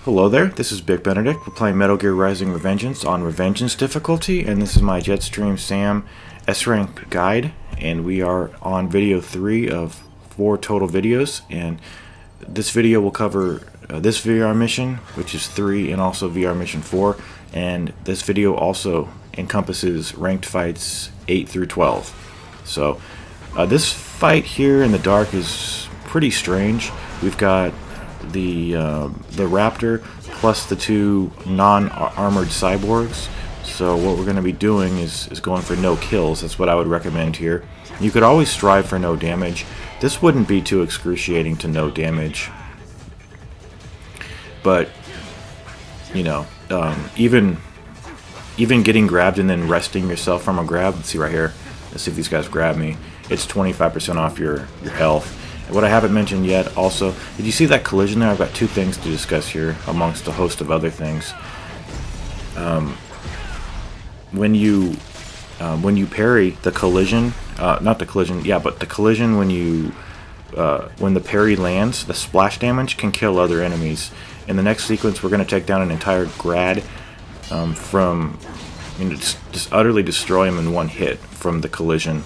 Hello there, this is Big Benedict. We're playing Metal Gear Rising Revengeance on Revengeance difficulty, and this is my Jetstream Sam S-Rank guide, and we are on video 3 of 4 total videos, and this video will cover this VR mission, which is 3, and also VR mission 4, and this video also encompasses ranked fights 8 through 12. So this fight here in the dark is pretty strange. We've got the Raptor plus the 2 non-armored cyborgs. So what we're going to be doing is going for no kills. That's what I would recommend here. You could always strive for no damage. This wouldn't be too excruciating to no damage. But, you know, even getting grabbed and then resting yourself from a grab. Let's see right here. Let's see if these guys grab me. It's 25% off your health. What I haven't mentioned yet also, did you see that collision there? I've got 2 things to discuss here amongst a host of other things. When you parry the collision, not the collision, yeah, but the collision when the parry lands, the splash damage can kill other enemies. In the next sequence, we're going to take down an entire grad just utterly destroy him in one hit from the collision.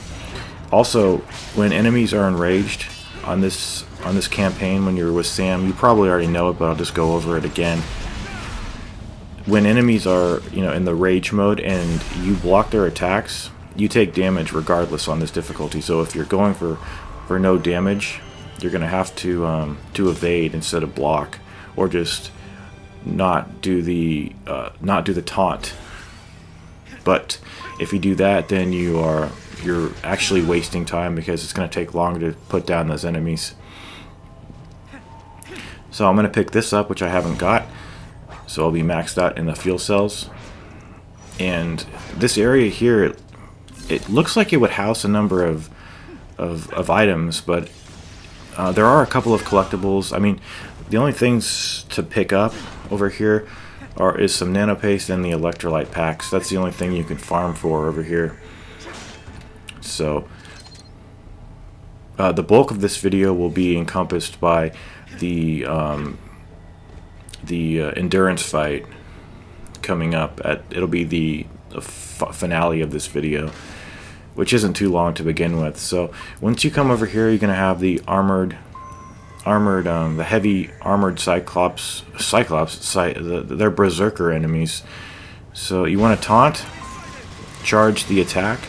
Also, when enemies are enraged on this campaign, when you're with Sam, you probably already know it, but I'll just go over it again. When enemies are, in the rage mode and you block their attacks, you take damage regardless on this difficulty. So if you're going for no damage, you're going to have to evade instead of block, or just not do the taunt. But if you do that, then you're actually wasting time, because it's going to take longer to put down those enemies. So I'm going to pick this up, which I haven't got. So I'll be maxed out in the fuel cells. And this area here, it looks like it would house a number of items, but there are a couple of collectibles. I mean, the only things to pick up over here is some nano paste and the electrolyte packs. That's the only thing you can farm for over here. So the bulk of this video will be encompassed by the endurance fight coming up. It'll be the finale of this video, which isn't too long to begin with. So once you come over here, you're gonna have the the heavy armored Cyclops. They're berserker enemies. So you want to taunt, charge the attack,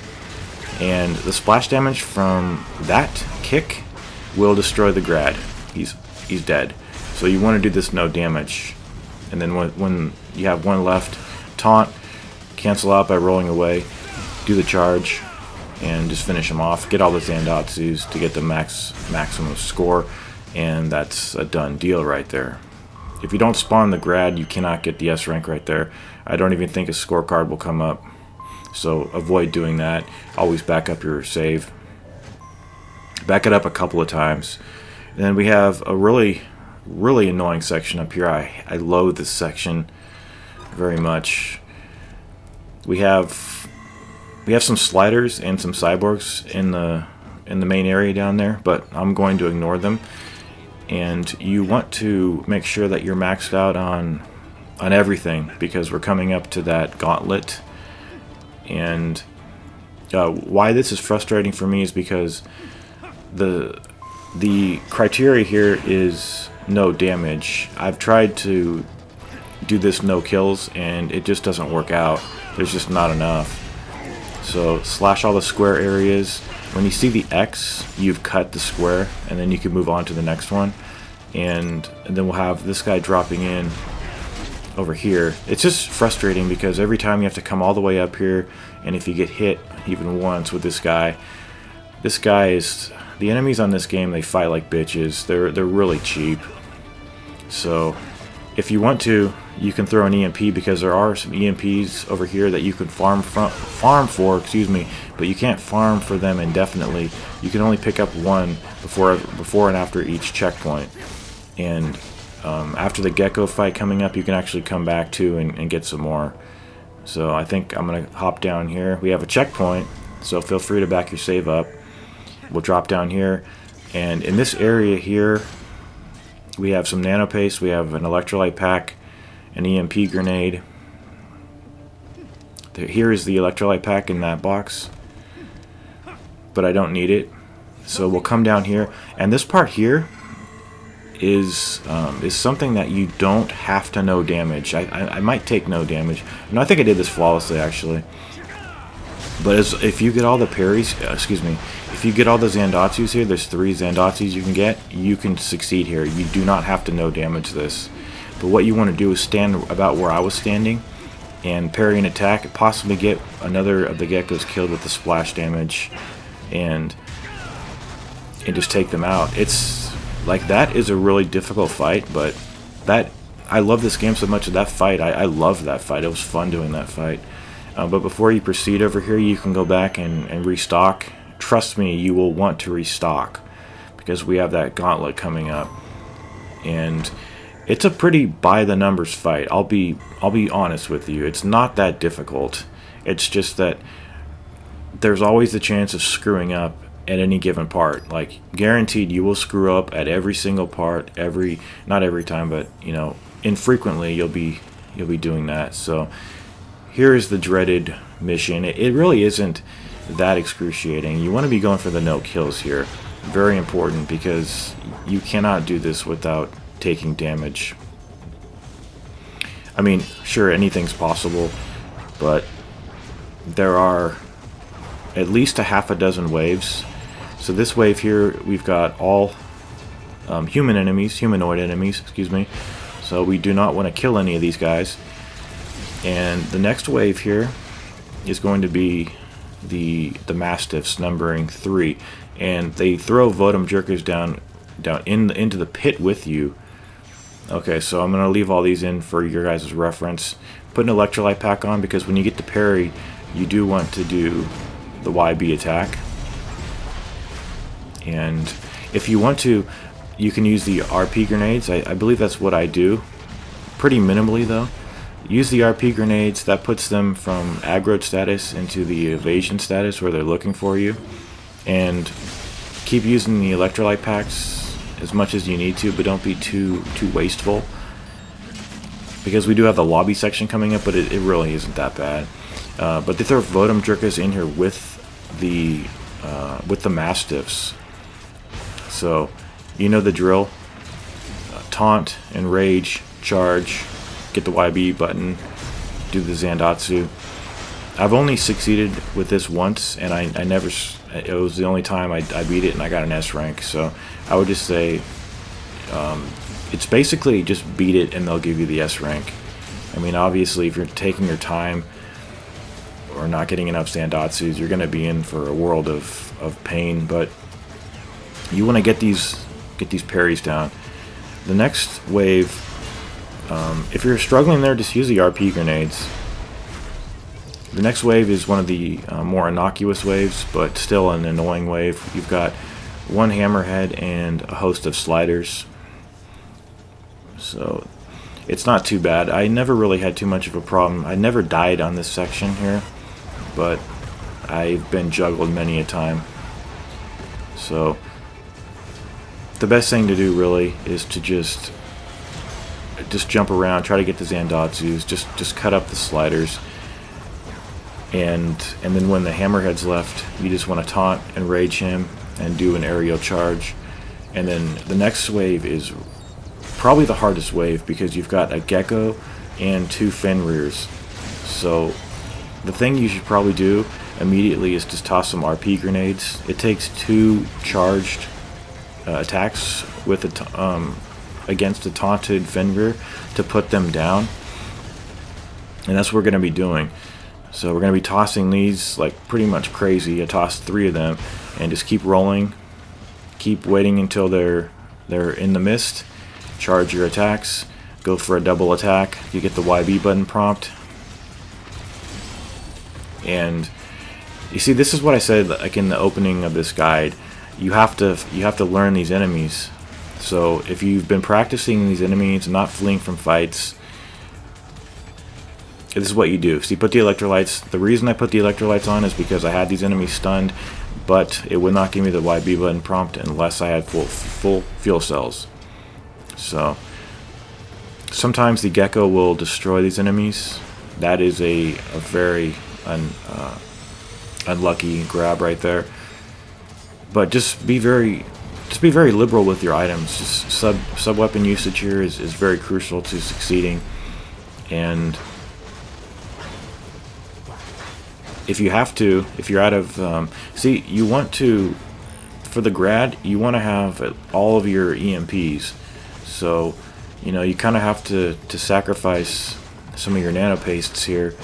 and the splash damage from that kick will destroy the grad. He's dead. So you want to do this no damage, and then when you have one left, taunt, cancel out by rolling away, do the charge, and just finish him off. Get all the Zandatsus to get the maximum score, and that's a done deal right there. If you don't spawn the grad, you cannot get the S rank right there. I don't even think a scorecard will come up. So avoid doing that. Always back up your save. Back it up a couple of times. And then we have a really annoying section up here. I loathe this section very much. We have some sliders and some cyborgs in the main area down there, but I'm going to ignore them. And you want to make sure that you're maxed out on everything, because we're coming up to that gauntlet. And why this is frustrating for me is because the criteria here is no damage. I've tried to do this no kills, and it just doesn't work out. There's just not enough. So slash all the square areas. When you see the X, you've cut the square, and then you can move on to the next one. And then we'll have this guy dropping in over here. It's just frustrating because every time you have to come all the way up here, and if you get hit even once with this guy is... The enemies on this game, they fight like bitches. They're really cheap. So if you want to, you can throw an EMP, because there are some EMPs over here that you can farm for, but you can't farm for them indefinitely. You can only pick up one before and after each checkpoint. And after the gecko fight coming up, you can actually come back to and get some more. So I think I'm gonna hop down here. We have a checkpoint, so feel free to back your save up. We'll drop down here, and in this area here we have some nano paste, we have an electrolyte pack, an EMP grenade. Here is the electrolyte pack in that box, but I don't need it. So we'll come down here, and this part here is something that you don't have to know damage. I might take no damage. No, I think I did this flawlessly actually. But if you get all the parries, excuse me, if you get all the Zandatsus here, there's 3 Zandatsus you can get, you can succeed here. You do not have to no damage this. But what you want to do is stand about where I was standing and parry an attack, possibly get another of the geckos killed with the splash damage, and just take them out. It's like, that is a really difficult fight, but I love this game so much. That fight, I loved that fight. It was fun doing that fight. But before you proceed over here, you can go back and restock. Trust me, you will want to restock, because we have that gauntlet coming up, and it's a pretty by the numbers fight. I'll be honest with you. It's not that difficult. It's just that there's always the chance of screwing up at any given part. Like, guaranteed you will screw up at every single part, not every time, but you know, infrequently you'll be doing that. So here is the dreaded mission. It really isn't that excruciating. You want to be going for the no kills here. Very important, because you cannot do this without taking damage. I mean, sure, anything's possible, but there are at least a half a dozen waves. So this wave here, we've got all humanoid enemies, excuse me. So we do not want to kill any of these guys. And the next wave here is going to be the Mastiffs, numbering 3, and they throw Votum Jerkers down into the pit with you. Okay, so I'm going to leave all these in for your guys' reference. Put an electrolyte pack on, because when you get to parry, you do want to do the YB attack. And if you want to, you can use the RP grenades. I believe that's what I do. Pretty minimally though. Use the RP grenades. That puts them from aggroed status into the evasion status where they're looking for you. And keep using the electrolyte packs as much as you need to, but don't be too wasteful, because we do have the lobby section coming up, but it really isn't that bad. But they throw Votum Jerkers in here with the Mastiffs, so you know the drill. Taunt, enrage, charge, get the YB button, do the Zandatsu. I've only succeeded with this once, and I never. It was the only time I beat it, and I got an S rank. So I would just say it's basically just beat it, and they'll give you the S rank. I mean, obviously, if you're taking your time or not getting enough Zandatsus, you're going to be in for a world of pain. But you want to get these parries down. The next wave, if you're struggling there, just use the RP grenades. The next wave is one of the more innocuous waves, but still an annoying wave. You've got one hammerhead and a host of sliders, so it's not too bad. I never really had too much of a problem. I never died on this section here, but I've been juggled many a time. So the best thing to do really is to just jump around, try to get the Zandatsus, just cut up the sliders. And then when the hammerhead's left, you just want to taunt and rage him and do an aerial charge. And then the next wave is probably the hardest wave, because you've got a gecko and 2 Fenrirs. So the thing you should probably do immediately is just toss some RP grenades. It takes 2 charged attacks with against a taunted Fenrir to put them down, and that's what we're going to be doing. So we're going to be tossing these like pretty much crazy. I tossed 3 of them, and just keep rolling, keep waiting until they're in the mist. Charge your attacks, go for a double attack. You get the YB button prompt, and you see, this is what I said like in the opening of this guide. You have to learn these enemies. So if you've been practicing these enemies and not fleeing from fights, this is what you do. So you put the electrolytes. The reason I put the electrolytes on is because I had these enemies stunned, but it would not give me the YB button prompt unless I had full fuel cells. So Sometimes the gecko will destroy these enemies. That is a very unlucky grab right there. But just be very liberal with your items. Just sub weapon usage here is very crucial to succeeding. And if you have to, if you're out of see, you want to, for the grad, you want to have all of your EMPs. So you know, you kind of have to sacrifice some of your nano pastes here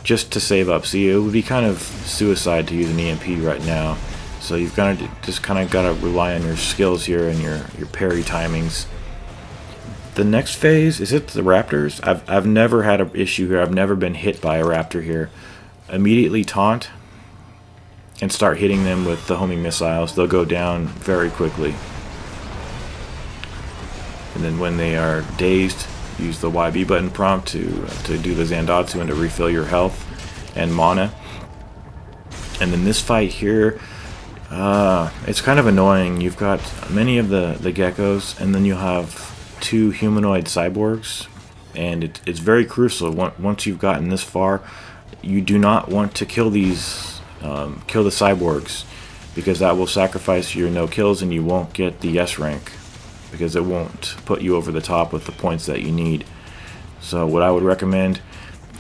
just to save up. See, it would be kind of suicide to use an EMP right now. So you've got to just kind of got to rely on your skills here and your parry timings. The next phase, is it the raptors? I've never had an issue here. I've never been hit by a raptor here. Immediately taunt and start hitting them with the homing missiles. They'll go down very quickly. And then when they are dazed, use the YB button prompt to do the Zandatsu and to refill your health and mana. And then this fight here, it's kind of annoying. You've got many of the geckos, and then you have 2 humanoid cyborgs, and it's very crucial. Once you've gotten this far, you do not want to kill these, kill the cyborgs, because that will sacrifice your no kills, and you won't get the S rank, because it won't put you over the top with the points that you need. So what I would recommend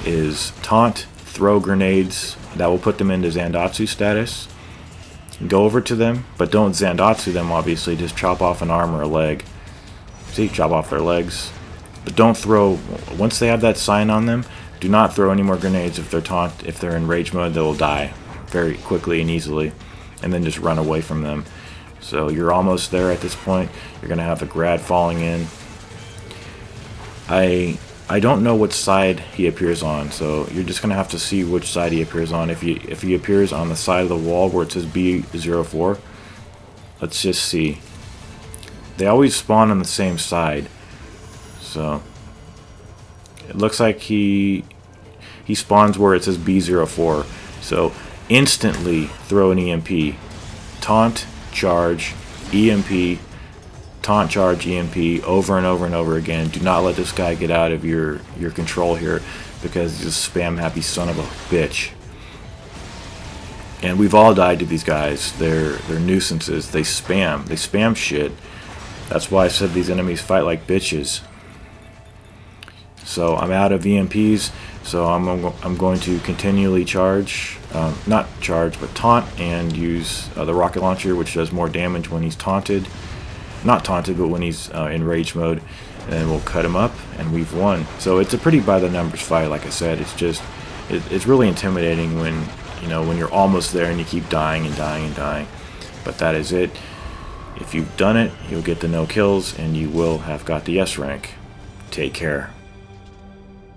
is taunt, throw grenades that will put them into Zandatsu status. Go over to them, but don't Zandatsu them, obviously. Just chop off an arm or a leg. See, chop off their legs. But don't throw, once they have that sign on them, do not throw any more grenades if they're taunt. If they're in rage mode, they will die very quickly and easily. And then just run away from them. So you're almost there at this point. You're going to have the grad falling in. I don't know which side he appears on, so you're just going to have to see which side he appears on. If he appears on the side of the wall where it says B04, let's just see. They always spawn on the same side. So it looks like he spawns where it says B04. So instantly throw an EMP. Taunt, charge, EMP, taunt, charge, EMP, over and over and over again. Do not let this guy get out of your control here, because he's a spam happy son of a bitch. And we've all died to these guys. They're nuisances. They spam shit. That's why I said these enemies fight like bitches. So I'm out of EMPs, so I'm going to continually charge, not charge, but taunt, and use the rocket launcher, which does more damage when he's taunted. Not taunted, but when he's in rage mode. And we'll cut him up, and we've won. So it's a pretty by the numbers fight, like I said. It's just, it's really intimidating when, you know, when you're almost there and you keep dying and dying and dying. But that is it. If you've done it, you'll get the no kills, and you will have got the S rank. Take care.